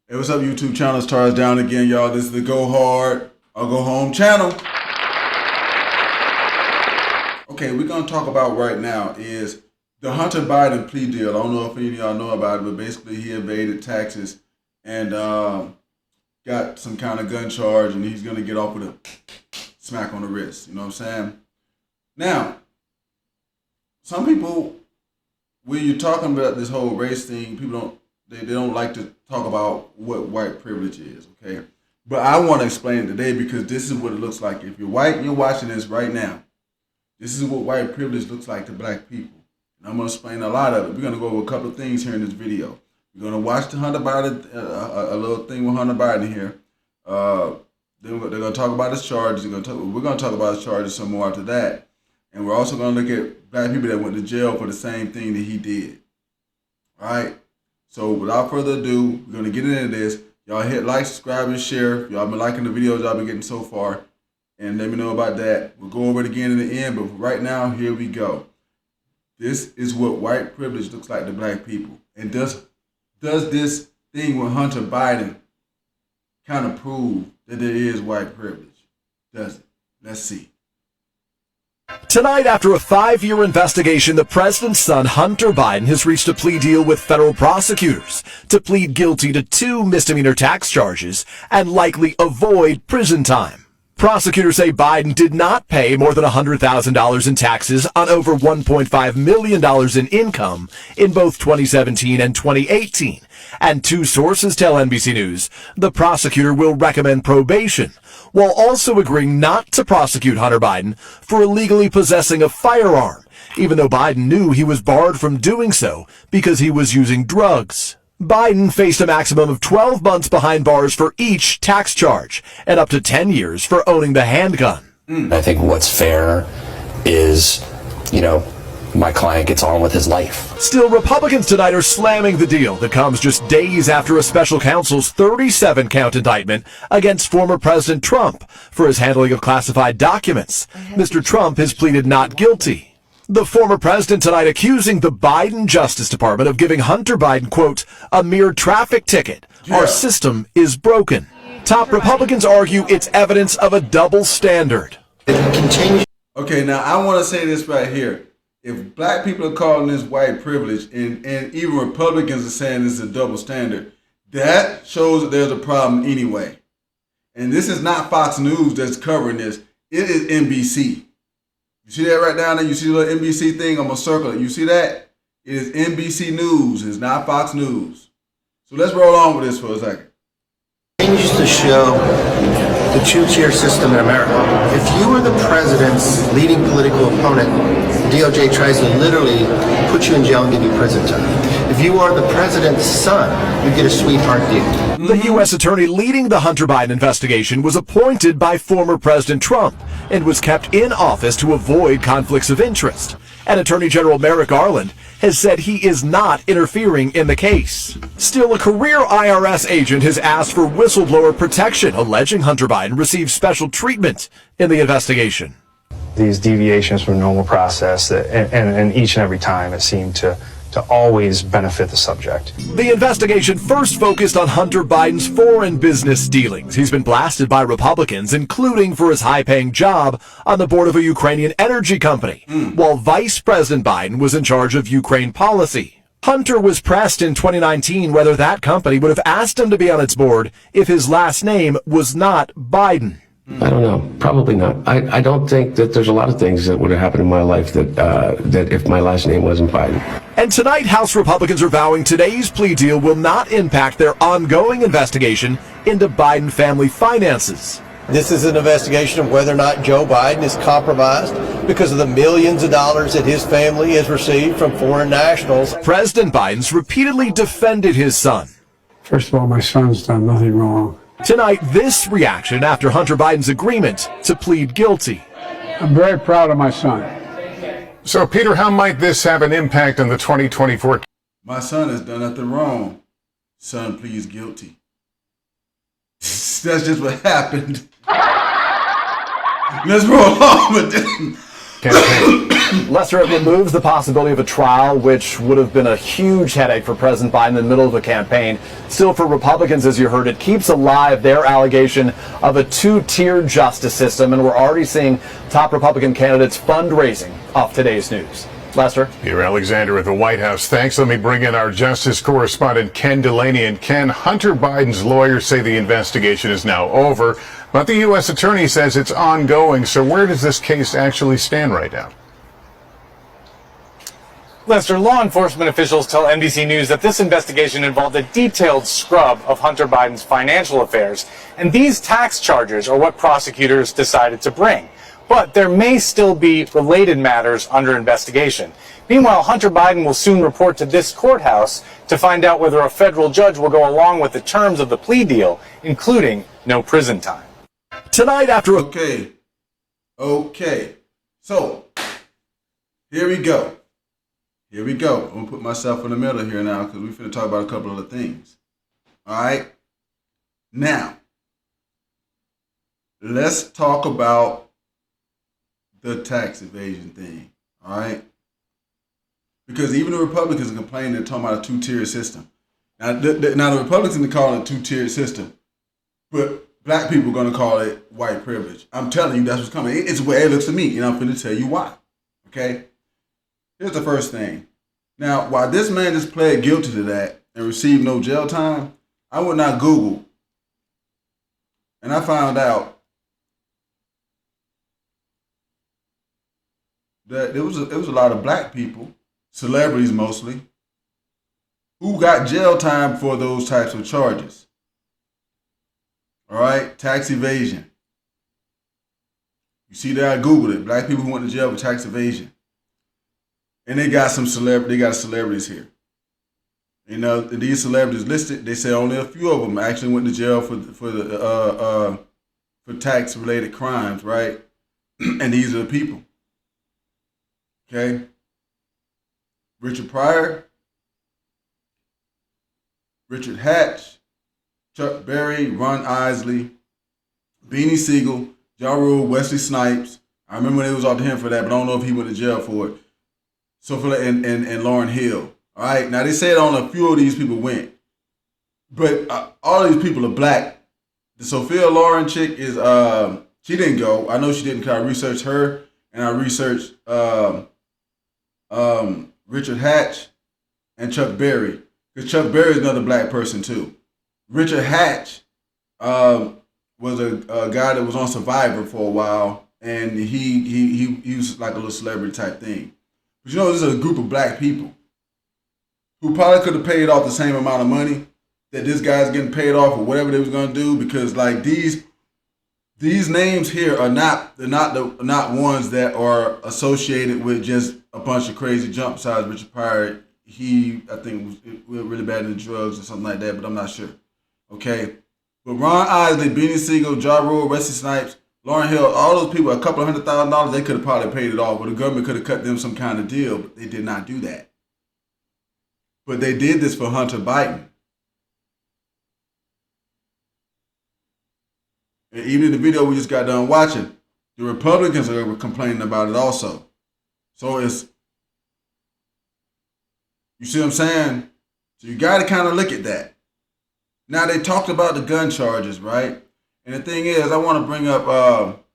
Hey, what's up, YouTube channel? It's Charles Down again, y'all. This is the Go Hard or Go Home channel. Okay, we're going to talk about right now is the Hunter Biden plea deal. I don't know if any of y'all know about it, but basically he evaded taxes and got some kind of gun charge, and he's going to get off with a smack on the wrist. You know what I'm saying? Now, some people, when you're talking about this whole race thing, people they don't like to talk about what white privilege is, okay? But I want to explain it today because this is what it looks like. If you're white and you're watching this right now, this is what white privilege looks like to black people. And I'm going to explain a lot of it. We're going to go over a couple of things here in this video. We're going to watch the Hunter Biden, a little thing with Hunter Biden here. Then they're going to talk about his charges. We're going to talk about his charges some more after that. And we're also going to look at black people that went to jail for the same thing that he did. All right? So without further ado, we're going to get into this. Y'all hit like, subscribe, and share. Y'all been liking the videos y'all been getting so far. And let me know about that. We'll go over it again in the end. But right now, here we go. This is what white privilege looks like to black people. And does this thing with Hunter Biden kind of prove that there is white privilege? Does it? Let's see. Tonight, after a 5-year investigation, the president's son, Hunter Biden, has reached a plea deal with federal prosecutors to plead guilty to 2 misdemeanor tax charges and likely avoid prison time. Prosecutors say Biden did not pay more than $100,000 in taxes on over $1.5 million in income in both 2017 and 2018. And 2 sources tell NBC News the prosecutor will recommend probation, while also agreeing not to prosecute Hunter Biden for illegally possessing a firearm, even though Biden knew he was barred from doing so because he was using drugs. Biden faced a maximum of 12 months behind bars for each tax charge and up to 10 years for owning the handgun. I think what's fair is, my client gets on with his life. Still, Republicans tonight are slamming the deal that comes just days after a special counsel's 37-count indictment against former President Trump for his handling of classified documents. Mr. Trump has pleaded not guilty. The former president tonight accusing the Biden Justice Department of giving Hunter Biden, quote, a mere traffic ticket. Yeah. Our system is broken. Top Republicans argue it's evidence of a double standard. Okay, now I want to say this right here. If black people are calling this white privilege and even Republicans are saying this is a double standard, that shows that there's a problem anyway. And this is not Fox News that's covering this. It is NBC. You see that right down there? You see the little NBC thing? I'm going to circle it. You see that? It is NBC News. It's not Fox News. So let's roll on with this for a second. Changes to show the two-tier system in America. If you were the president's leading political opponent, the DOJ tries to literally put you in jail and give you prison time. If you are the president's son, you get a sweetheart deal. The U.S. attorney leading the Hunter Biden investigation was appointed by former President Trump and was kept in office to avoid conflicts of interest. And Attorney General Merrick Garland has said he is not interfering in the case. Still, a career IRS agent has asked for whistleblower protection, alleging Hunter Biden received special treatment in the investigation. These deviations from normal process, and each and every time it seemed to always benefit the subject. The investigation first focused on Hunter Biden's foreign business dealings. He's been blasted by Republicans, including for his high-paying job on the board of a Ukrainian energy company, while Vice President Biden was in charge of Ukraine policy. Hunter was pressed in 2019 whether that company would have asked him to be on its board if his last name was not Biden. I don't know. Probably not. I don't think that there's a lot of things that would have happened in my life that if my last name wasn't Biden. And tonight, House Republicans are vowing today's plea deal will not impact their ongoing investigation into Biden family finances. This is an investigation of whether or not Joe Biden is compromised because of the millions of dollars that his family has received from foreign nationals. President Biden's repeatedly defended his son. First of all, my son's done nothing wrong. Tonight, this reaction after Hunter Biden's agreement to plead guilty. I'm very proud of my son. So, Peter, how might this have an impact on the 2024? My son has done nothing wrong. Son pleads guilty. That's just what happened. Let's roll on with this. Campaign. Lester, it removes the possibility of a trial, which would have been a huge headache for President Biden in the middle of a campaign. Still, for Republicans, as you heard, it keeps alive their allegation of a two-tier justice system, and we're already seeing top Republican candidates fundraising off today's news. Lester? Peter Alexander at the White House. Thanks. Let me bring in our justice correspondent, Ken Delaney. And Ken, Hunter Biden's lawyers say the investigation is now over, but the U.S. attorney says it's ongoing. So where does this case actually stand right now? Lester, law enforcement officials tell NBC News that this investigation involved a detailed scrub of Hunter Biden's financial affairs, and these tax charges are what prosecutors decided to bring. But there may still be related matters under investigation. Meanwhile, Hunter Biden will soon report to this courthouse to find out whether a federal judge will go along with the terms of the plea deal, including no prison time. Tonight after Okay. So, here we go. I'm going to put myself in the middle here now because we're finna talk about a couple of things. All right? Now, let's talk about the tax evasion thing. All right? Because even the Republicans are complaining, they're talking about a two-tier system. Now, the Republicans are calling it a two-tier system, but black people are going to call it white privilege. I'm telling you, that's what's coming. It's the way it looks to me, and I'm finna tell you why. Okay? Here's the first thing. Now, while this man just pled guilty to that and received no jail time, I went not Google, and I found out that there was a lot of black people, celebrities mostly, who got jail time for those types of charges. All right, tax evasion. You see that I Googled it. Black people who went to jail for tax evasion. And they got celebrities here. You know, these celebrities listed, they say only a few of them actually went to jail for tax related crimes, right? And these are the people. Okay? Richard Pryor, Richard Hatch, Chuck Berry, Ron Isley, Beanie Siegel, Ja Rule, Wesley Snipes. I remember they was out to him for that, but I don't know if he went to jail for it. So and Lauryn Hill. All right, now they said only a few of these people went, but all of these people are black. The Sophia Loren chick is she didn't go. I know she didn't. Cause I researched her and I researched Richard Hatch and Chuck Berry, because Chuck Berry is another black person too. Richard Hatch was a guy that was on Survivor for a while, and he was like a little celebrity type thing. But you know, this is a group of black people who probably could have paid off the same amount of money that this guy's getting paid off or whatever they was gonna do, because like these names here are not ones that are associated with just a bunch of crazy jump sides. Richard Pryor, I think was really bad in drugs or something like that, but I'm not sure. Okay, but Ron Isley, Beanie Siegel, Ja Rule, Wesley Snipes, Lauryn Hill, all those people, a couple of $100,000, they could have probably paid it off, but the government could have cut them some kind of deal, but they did not do that. But they did this for Hunter Biden. And even in the video we just got done watching, the Republicans are complaining about it also. So you see what I'm saying? So you got to kind of look at that. Now they talked about the gun charges, right? And the thing is, I want to bring up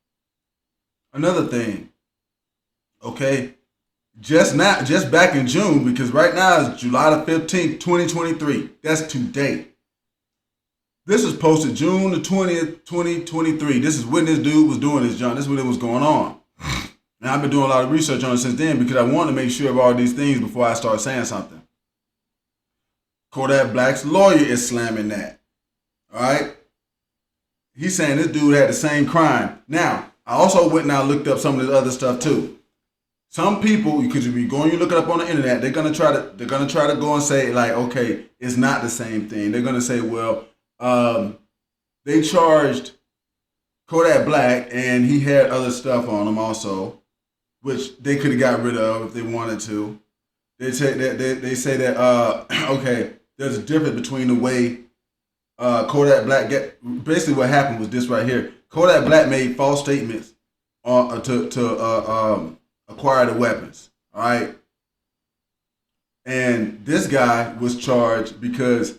another thing. Okay, just back in June, because right now is July the 15th, 2023. That's today. This was posted June the 20th, 2023. This is when this dude was doing this, John. This is when it was going on. And I've been doing a lot of research on it since then, because I want to make sure of all these things before I start saying something. Kodak Black's lawyer is slamming that. All right? He's saying this dude had the same crime. Now, I also went and I looked up some of this other stuff too. Some people, because if you go and you look it up on the internet, they're gonna try to go and say like, okay, it's not the same thing. They're gonna say, well, they charged Kodak Black and he had other stuff on him also, which they could have got rid of if they wanted to. They say that okay, there's a difference between the way Kodak Black basically what happened was this right here. Kodak Black made false statements to acquire the weapons. All right. And this guy was charged because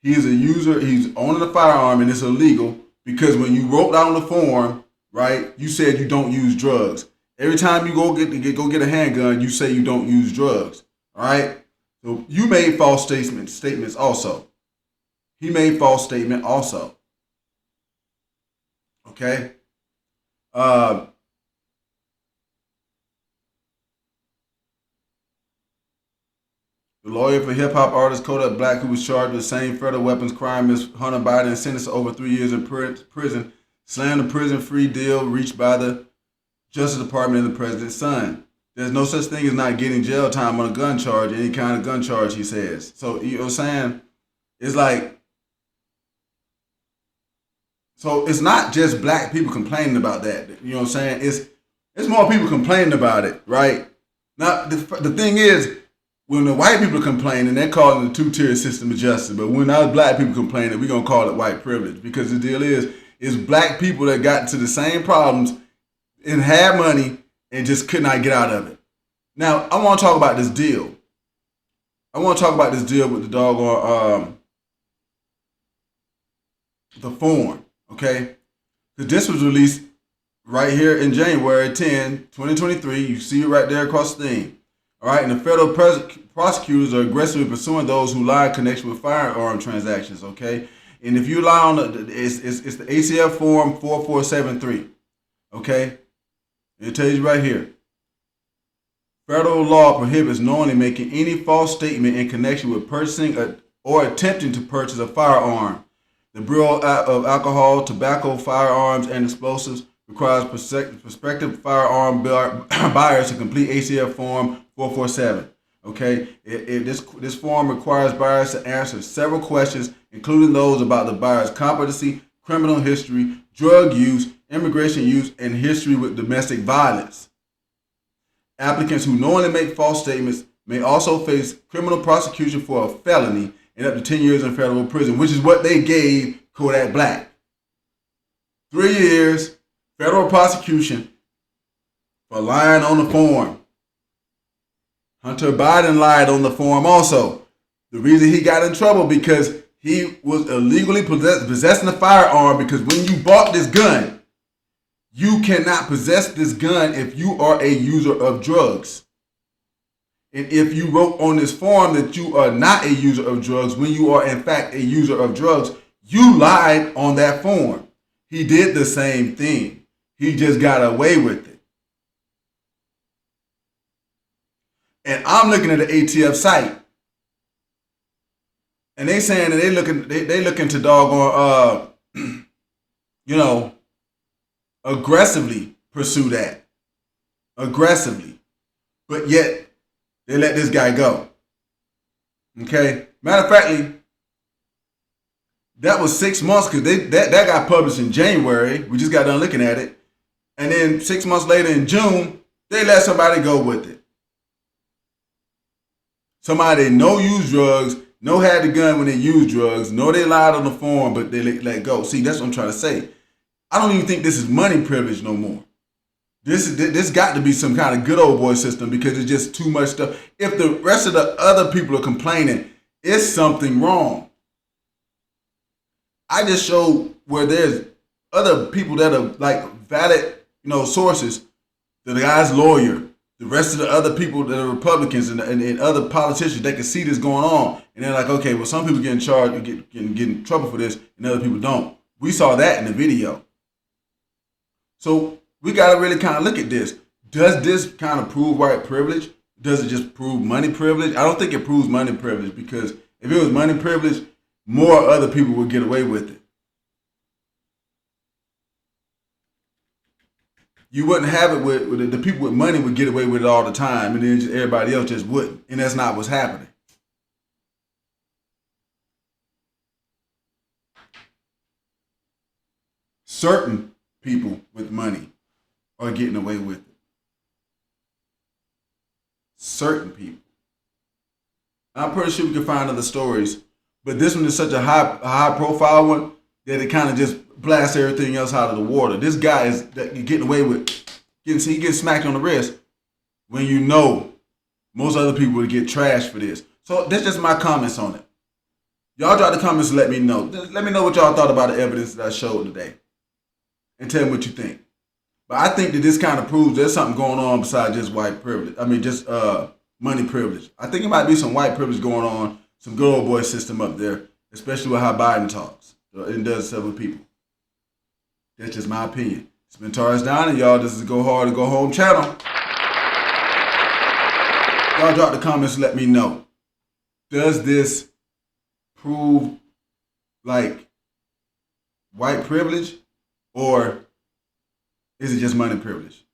he's a user, he's owning a firearm, and it's illegal because when you wrote down the form, right, you said you don't use drugs. Every time you go get a handgun, you say you don't use drugs. All right. So you made false statements also. He made false statement also. Okay. The lawyer for hip-hop artist Kodak Black, who was charged with the same federal weapons crime as Hunter Biden and sentenced to over 3 years in prison, slammed the prison-free deal reached by the Justice Department and the president's son. There's no such thing as not getting jail time on a gun charge, any kind of gun charge, he says. So, you know what I'm saying? It's like, so it's not just black people complaining about that. You know what I'm saying? It's more people complaining about it, right? Now, the thing is, when the white people are complaining, they're calling it a two-tier system of justice. But when our black people complaining, we're going to call it white privilege. Because the deal is, it's black people that got into the same problems and had money and just could not get out of it. Now, I want to talk about this deal. I want to talk about this deal with the doggone, the form, okay? Because this was released right here in January 10, 2023. You see it right there across the thing. All right, and the federal prosecutors are aggressively pursuing those who lie in connection with firearm transactions, okay? And if you lie on it's the ACF form 4473, okay? It tells you right here. Federal law prohibits knowingly making any false statement in connection with purchasing or attempting to purchase a firearm. The Bureau of Alcohol, Tobacco, Firearms, and Explosives requires prospective firearm buyers to complete ACF form 447. Okay, this form requires buyers to answer several questions, including those about the buyer's competency, criminal history, drug use, immigration use, and history with domestic violence. Applicants who knowingly make false statements may also face criminal prosecution for a felony and up to 10 years in federal prison, which is what they gave Kodak Black. 3 years, federal prosecution for lying on the form. Hunter Biden lied on the form also. The reason he got in trouble because he was illegally possessing a firearm, because when you bought this gun, you cannot possess this gun if you are a user of drugs. And if you wrote on this form that you are not a user of drugs when you are in fact a user of drugs, you lied on that form. He did the same thing. He just got away with it. And I'm looking at the ATF site, and they saying that they looking to doggone aggressively pursue that. Aggressively. But yet they let this guy go. Okay? Matter of factly, that was 6 months, because that got published in January. We just got done looking at it. And then 6 months later in June, they let somebody go with it. Somebody no use drugs, no had the gun when they used drugs, no they lied on the form, but they let go. See, that's what I'm trying to say. I don't even think this is money privilege no more. This got to be some kind of good old boy system, because it's just too much stuff. If the rest of the other people are complaining, it's something wrong. I just showed where there's other people that are like valid, sources. The guy's lawyer, the rest of the other people that are Republicans and other politicians, they can see this going on. And they're like, okay, well, some people get in charge, get in trouble for this, and other people don't. We saw that in the video. So we got to really kind of look at this. Does this kind of prove white privilege? Does it just prove money privilege? I don't think it proves money privilege, because if it was money privilege, more other people would get away with it. You wouldn't have it with the people with money would get away with it all the time, and then everybody else just wouldn't. And that's not what's happening. Certain people with money are getting away with it. Certain people. I'm pretty sure we can find other stories, but this one is such a high profile one that it kind of just blasts everything else out of the water. This guy is getting away with, he gets smacked on the wrist, when you know most other people would get trashed for this. So that's just my comments on it. Y'all drop the comments and let me know. Let me know what y'all thought about the evidence that I showed today. And tell me what you think. But I think that this kind of proves there's something going on besides just white privilege. I mean, just money privilege. I think it might be some white privilege going on, some good old boy system up there, especially with how Biden talks and does stuff with people. That's just my opinion. It's been Taurus Down, and y'all, this is Go Hard and Go Home channel. Y'all drop the comments and let me know. Does this prove like white privilege, or is it just money privilege?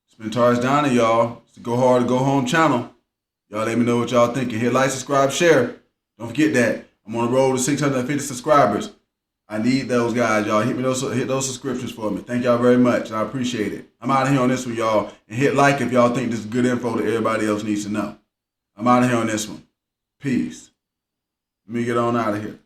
It's been Taurus Down, and y'all, it's the Go Hard and Go Home channel. Y'all let me know what y'all thinking. Hit like, subscribe, share. Don't forget that. I'm on the road to 650 subscribers. I need those guys, y'all. Hit those subscriptions for me. Thank y'all very much. I appreciate it. I'm out of here on this one, y'all. And hit like if y'all think this is good info that everybody else needs to know. I'm out of here on this one. Peace. Let me get on out of here.